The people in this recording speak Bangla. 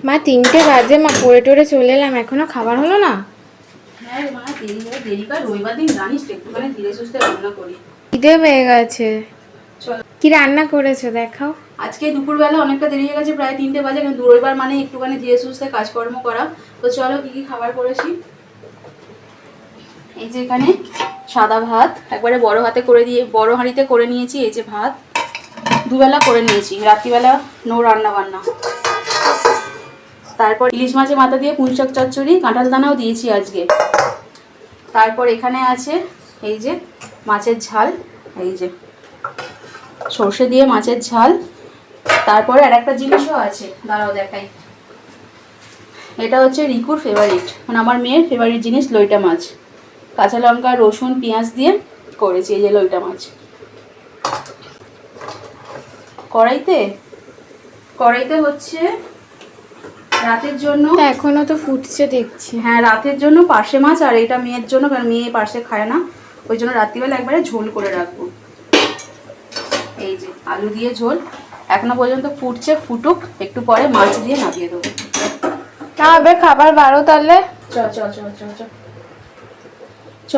মা 3টে বাজে, মা পড়ে টরে চলে এলাম, এখনো খাবার হলো না? হ্যাঁ মা, দেরি করে রবিবার দিন জানিস তো একটুখানি ধীরে সুস্থে রান্না করি। খিদে পেয়ে গেছে। চলো, কি রান্না করেছো দেখাও। আজকে দুপুরবেলা অনেকটা দেরি হয়ে গেছে, প্রায় 3টে বাজে, কিন্তু রবিবার মানে একটুখানি ধীরে সুস্থে কাজকর্ম করা। তো চলো কি কি খাবার করেছি। এই যে এখানে সাদা ভাত একবারে বড় হাতে করে দিয়ে বড় হাঁড়িতে করে নিয়েছি। এই যে ভাত দুবেলা করে নিয়েছি, রাত্রিবেলা নো রান্না বান্না। তারপর ইলিশ মাছের মাথা দিয়ে পুঁই শাক চচ্চড়ি, কাঁঠাল দানাও দিয়েছি আজকে। তারপর এখানে আছে এই যে মাছের ঝাল, এই যে সর্ষে দিয়ে মাছের ঝাল। তারপরে আর একটা জিনিসও আছে, দাঁড়াও দেখাই। এটা হচ্ছে রিকুর ফেভারিট, মানে আমার মেয়ের ফেভারিট জিনিস, লইটা মাছ। কাঁচা লঙ্কা রসুন পেঁয়াজ দিয়ে করেছি এই যে লইটা মাছ। কড়াইতে হচ্ছে রাতের জন্য, এখনো তো ফুটছে দেখছি। হ্যাঁ রাতের জন্য পার্শে মাছ, আর এটা মেয়ের জন্য, কারণ মেয়ে পার্শে খায় না, ওই জন্য রাত্রিবেলা একবারে ঝোল করে রাখবো। এই যে আলু দিয়ে ঝোল এখনো পর্যন্ত ফুটছে, ফুটুক, একটু পরে মাছ দিয়ে নামিয়ে দেবো। না হবে খাবার বারো তাহলে। চ চ চ চ চ চ